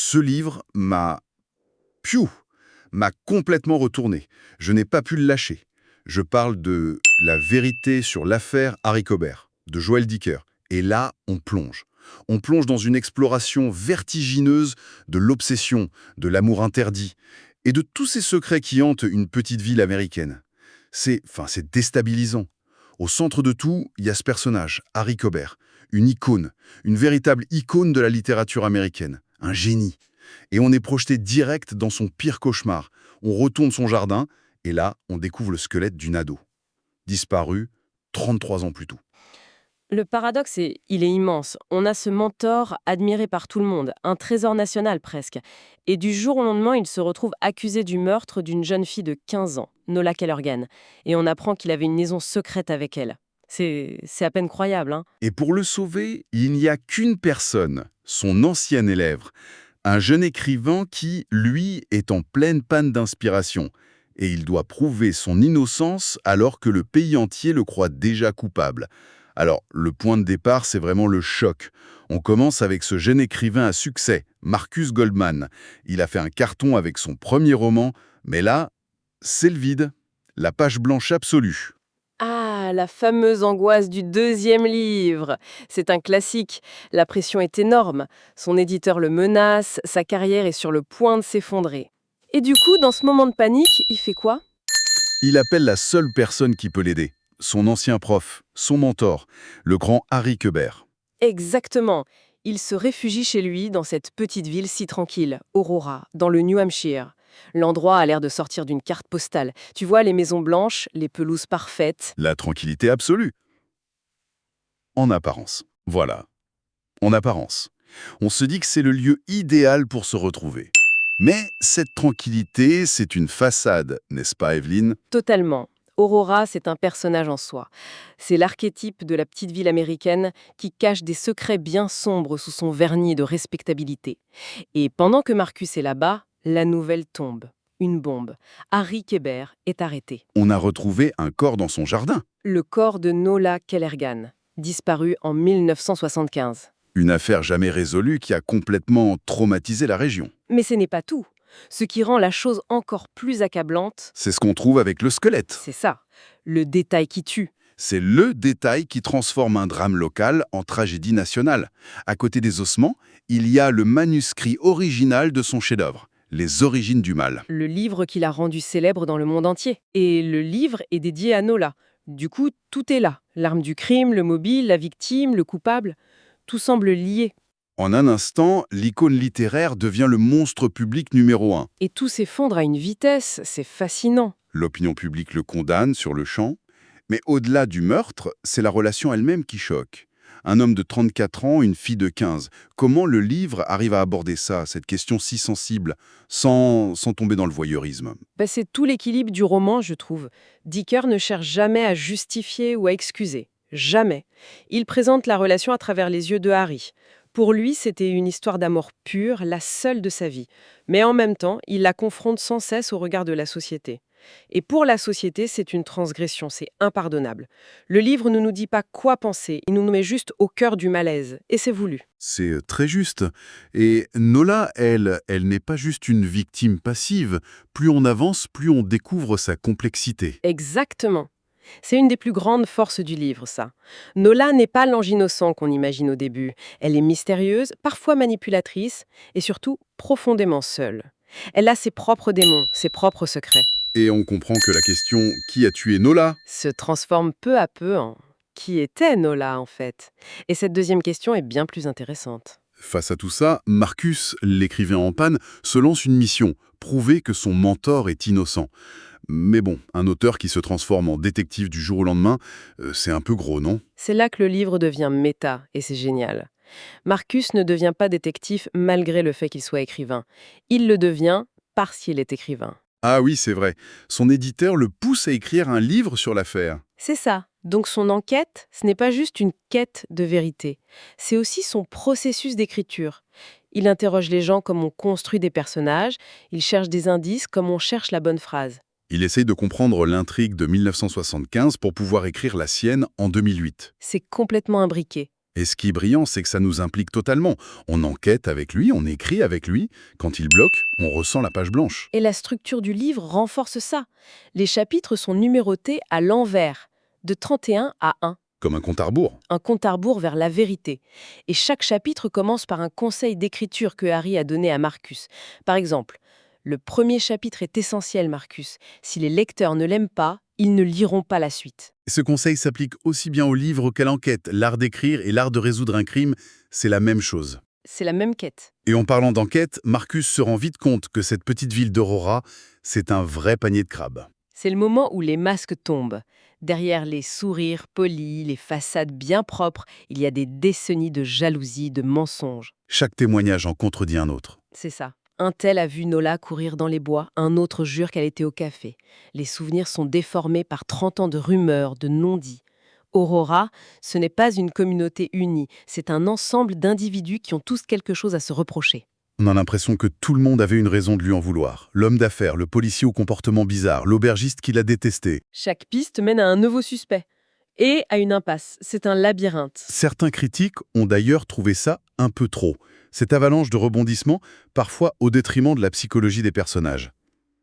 Ce livre piou, m'a complètement retourné. Je n'ai pas pu le lâcher. Je parle de La vérité sur l'affaire Harry Cobert, de Joël Dicker. Et là, on plonge. On plonge dans une exploration vertigineuse de l'obsession, de l'amour interdit, et de tous ces secrets qui hantent une petite ville américaine. C'est déstabilisant. Au centre de tout, il y a ce personnage, Harry Cobert, une icône, une véritable icône de la littérature américaine, un génie. Et on est projeté direct dans son pire cauchemar. On retourne son jardin, et là, on découvre le squelette d'une ado, disparue 33 ans plus tôt. Le paradoxe, il est immense. On a ce mentor admiré par tout le monde, un trésor national presque. Et du jour au lendemain, il se retrouve accusé du meurtre d'une jeune fille de 15 ans, Nola Kellergan. Et on apprend qu'il avait une liaison secrète avec elle. C'est à peine croyable, hein. Et pour le sauver, il n'y a qu'une personne, son ancien élève, un jeune écrivain qui, lui, est en pleine panne d'inspiration. Et il doit prouver son innocence alors que le pays entier le croit déjà coupable. Alors, le point de départ, c'est vraiment le choc. On commence avec ce jeune écrivain à succès, Marcus Goldman. Il a fait un carton avec son premier roman, mais là, c'est le vide, la page blanche absolue. Ah, la fameuse angoisse du deuxième livre. C'est un classique. La pression est énorme. Son éditeur le menace, sa carrière est sur le point de s'effondrer. Et du coup, dans ce moment de panique, il fait quoi? Il appelle la seule personne qui peut l'aider, son ancien prof, son mentor, le grand Harry Quebert. Exactement. Il se réfugie chez lui dans cette petite ville si tranquille, Aurora, dans le New Hampshire. L'endroit a l'air de sortir d'une carte postale. Tu vois les maisons blanches, les pelouses parfaites. La tranquillité absolue. En apparence. Voilà. En apparence. On se dit que c'est le lieu idéal pour se retrouver. Mais cette tranquillité, c'est une façade, n'est-ce pas, Evelyne? Totalement. Aurora, c'est un personnage en soi. C'est l'archétype de la petite ville américaine qui cache des secrets bien sombres sous son vernis de respectabilité. Et pendant que Marcus est là-bas, la nouvelle tombe. Une bombe. Harry Quebert est arrêté. On a retrouvé un corps dans son jardin. Le corps de Nola Kellergan, disparu en 1975. Une affaire jamais résolue qui a complètement traumatisé la région. Mais ce n'est pas tout. Ce qui rend la chose encore plus accablante, C'est ce qu'on trouve avec le squelette. c'est ça, le détail qui tue. C'est le détail qui transforme un drame local en tragédie nationale. À côté des ossements, il y a le manuscrit original de son chef-d'œuvre, Les origines du mal. Le livre qui l'a rendu célèbre dans le monde entier. Et le livre est dédié à Nola. Du coup, tout est là. L'arme du crime, le mobile, la victime, le coupable. Tout semble lié. En un instant, l'icône littéraire devient le monstre public numéro un. Et tout s'effondre à une vitesse, c'est fascinant. L'opinion publique le condamne sur le champ. Mais au-delà du meurtre, c'est la relation elle-même qui choque. Un homme de 34 ans, une fille de 15. Comment le livre arrive à aborder ça, cette question si sensible, sans tomber dans le voyeurisme? C'est tout l'équilibre du roman, je trouve. Dicker ne cherche jamais à justifier ou à excuser. Jamais. Il présente la relation à travers les yeux de Harry. Pour lui, c'était une histoire d'amour pure, la seule de sa vie. Mais en même temps, il la confronte sans cesse au regard de la société. Et pour la société, c'est une transgression, c'est impardonnable. Le livre ne nous dit pas quoi penser, il nous met juste au cœur du malaise. Et c'est voulu. C'est très juste. Et Nola, elle n'est pas juste une victime passive. Plus on avance, plus on découvre sa complexité. Exactement. C'est une des plus grandes forces du livre, ça. Nola n'est pas l'ange innocent qu'on imagine au début. Elle est mystérieuse, parfois manipulatrice, et surtout profondément seule. Elle a ses propres démons, ses propres secrets. Et on comprend que la question « Qui a tué Nola ?» Se transforme peu à peu en qui était Nola, en fait. Et cette deuxième question est bien plus intéressante. Face à tout ça, Marcus, l'écrivain en panne, se lance une mission, prouver que son mentor est innocent. Mais bon, un auteur qui se transforme en détective du jour au lendemain, c'est un peu gros, non? C'est là que le livre devient méta, et c'est génial. Marcus ne devient pas détective malgré le fait qu'il soit écrivain. Il le devient parce qu'il est écrivain. Ah oui, c'est vrai. Son éditeur le pousse à écrire un livre sur l'affaire. C'est ça. Donc son enquête, ce n'est pas juste une quête de vérité. C'est aussi son processus d'écriture. Il interroge les gens comme on construit des personnages, il cherche des indices comme on cherche la bonne phrase. Il essaye de comprendre l'intrigue de 1975 pour pouvoir écrire la sienne en 2008. C'est complètement imbriqué. Et ce qui est brillant, c'est que ça nous implique totalement. On enquête avec lui, on écrit avec lui. Quand il bloque, on ressent la page blanche. Et la structure du livre renforce ça. Les chapitres sont numérotés à l'envers, de 31 à 1. Comme un compte à rebours. Un compte à rebours vers la vérité. Et chaque chapitre commence par un conseil d'écriture que Harry a donné à Marcus. Par exemple, le premier chapitre est essentiel, Marcus. Si les lecteurs ne l'aiment pas, ils ne liront pas la suite. Ce conseil s'applique aussi bien au livre qu'à l'enquête. L'art d'écrire et l'art de résoudre un crime, c'est la même chose. C'est la même quête. Et en parlant d'enquête, Marcus se rend vite compte que cette petite ville d'Aurora, c'est un vrai panier de crabes. C'est le moment où les masques tombent. Derrière les sourires polis, les façades bien propres, il y a des décennies de jalousie, de mensonges. Chaque témoignage en contredit un autre. C'est ça. Un tel a vu Nola courir dans les bois, un autre jure qu'elle était au café. Les souvenirs sont déformés par 30 ans de rumeurs, de non-dits. Aurora, ce n'est pas une communauté unie, c'est un ensemble d'individus qui ont tous quelque chose à se reprocher. On a l'impression que tout le monde avait une raison de lui en vouloir. L'homme d'affaires, le policier au comportement bizarre, l'aubergiste qui l'a détesté. Chaque piste mène à un nouveau suspect. Et à une impasse. C'est un labyrinthe. Certains critiques ont d'ailleurs trouvé ça un peu trop. Cette avalanche de rebondissements, parfois au détriment de la psychologie des personnages.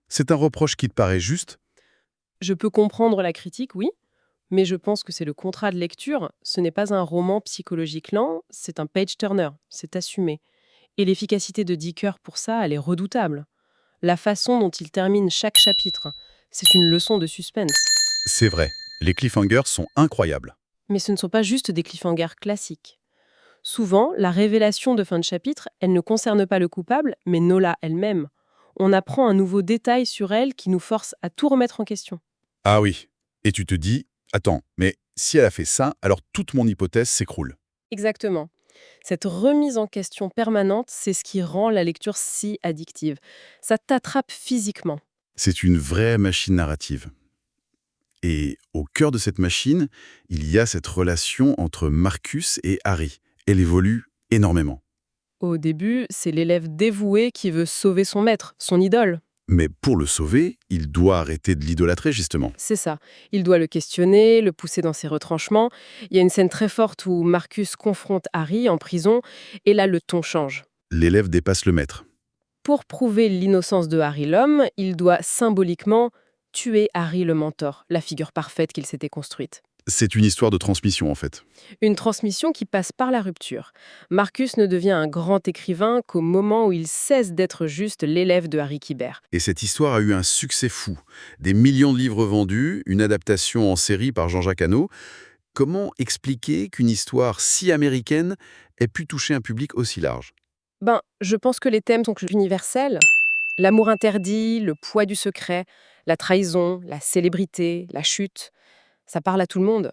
C'est un reproche qui te paraît juste? Je peux comprendre la critique, oui, mais je pense que c'est le contrat de lecture. Ce n'est pas un roman psychologique lent, c'est un page-turner, c'est assumé. Et l'efficacité de Dicker pour ça, elle est redoutable. La façon dont il termine chaque chapitre, c'est une leçon de suspense. C'est vrai, les cliffhangers sont incroyables. Mais ce ne sont pas juste des cliffhangers classiques. Souvent, la révélation de fin de chapitre, elle ne concerne pas le coupable, mais Nola elle-même. On apprend un nouveau détail sur elle qui nous force à tout remettre en question. Ah oui, et tu te dis, attends, mais si elle a fait ça, alors toute mon hypothèse s'écroule. Exactement. Cette remise en question permanente, c'est ce qui rend la lecture si addictive. Ça t'attrape physiquement. C'est une vraie machine narrative. Et au cœur de cette machine, il y a cette relation entre Marcus et Harry. Elle évolue énormément. Au début, c'est l'élève dévoué qui veut sauver son maître, son idole. Mais pour le sauver, il doit arrêter de l'idolâtrer, justement. C'est ça. Il doit le questionner, le pousser dans ses retranchements. Il y a une scène très forte où Marcus confronte Harry en prison, et là, le ton change. L'élève dépasse le maître. Pour prouver l'innocence de Harry l'homme, il doit symboliquement tuer Harry le mentor, la figure parfaite qu'il s'était construite. C'est une histoire de transmission, en fait. Une transmission qui passe par la rupture. Marcus ne devient un grand écrivain qu'au moment où il cesse d'être juste l'élève de Harry Quibert. Et cette histoire a eu un succès fou. Des millions de livres vendus, une adaptation en série par Jean-Jacques Hano. Comment expliquer qu'une histoire si américaine ait pu toucher un public aussi large? Je pense que les thèmes sont universels. L'amour interdit, le poids du secret, la trahison, la célébrité, la chute. Ça parle à tout le monde.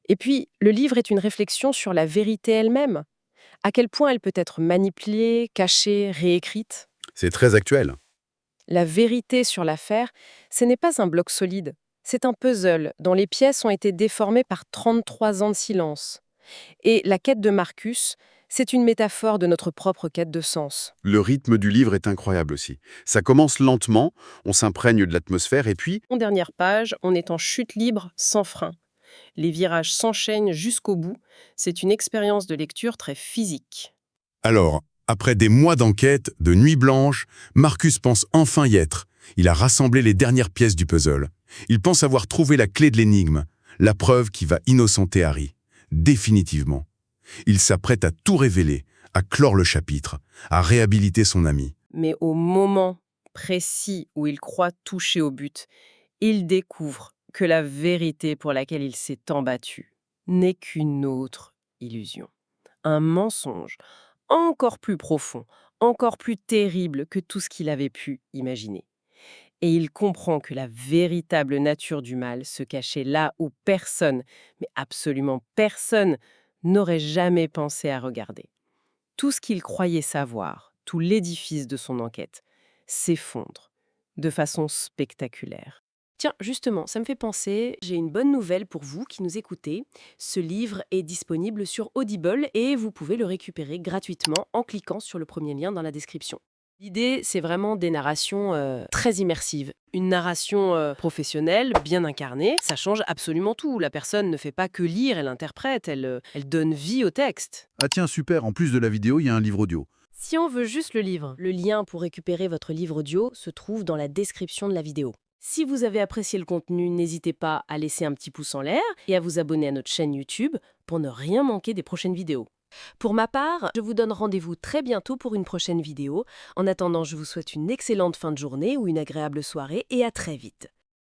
Et puis, le livre est une réflexion sur la vérité elle-même. À quel point elle peut être manipulée, cachée, réécrite. C'est très actuel. La vérité sur l'affaire, ce n'est pas un bloc solide. C'est un puzzle dont les pièces ont été déformées par 33 ans de silence. Et la quête de Marcus, c'est une métaphore de notre propre quête de sens. Le rythme du livre est incroyable aussi. Ça commence lentement, on s'imprègne de l'atmosphère et puis, En dernière page, on est en chute libre, sans frein. Les virages s'enchaînent jusqu'au bout. C'est une expérience de lecture très physique. Alors, après des mois d'enquête, de nuits blanches, Marcus pense enfin y être. Il a rassemblé les dernières pièces du puzzle. Il pense avoir trouvé la clé de l'énigme, la preuve qui va innocenter Harry. Définitivement. Il s'apprête à tout révéler, à clore le chapitre, à réhabiliter son ami. Mais au moment précis où il croit toucher au but, il découvre que la vérité pour laquelle il s'est tant battu n'est qu'une autre illusion. Un mensonge encore plus profond, encore plus terrible que tout ce qu'il avait pu imaginer. Et il comprend que la véritable nature du mal se cachait là où personne, mais absolument personne, n'aurait jamais pensé à regarder. Tout ce qu'il croyait savoir, tout l'édifice de son enquête, s'effondre de façon spectaculaire. Tiens, justement, ça me fait penser, j'ai une bonne nouvelle pour vous qui nous écoutez. Ce livre est disponible sur Audible et vous pouvez le récupérer gratuitement en cliquant sur le premier lien dans la description. L'idée, c'est vraiment des narrations très immersives. Une narration professionnelle, bien incarnée, ça change absolument tout. La personne ne fait pas que lire, elle interprète, elle donne vie au texte. Ah tiens, super, en plus de la vidéo, il y a un livre audio. Si on veut juste le livre, Le lien pour récupérer votre livre audio se trouve dans la description de la vidéo. si vous avez apprécié le contenu, n'hésitez pas à laisser un petit pouce en l'air et à vous abonner à notre chaîne YouTube pour ne rien manquer des prochaines vidéos. Pour ma part, je vous donne rendez-vous très bientôt pour une prochaine vidéo. En attendant, je vous souhaite une excellente fin de journée ou une agréable soirée et à très vite.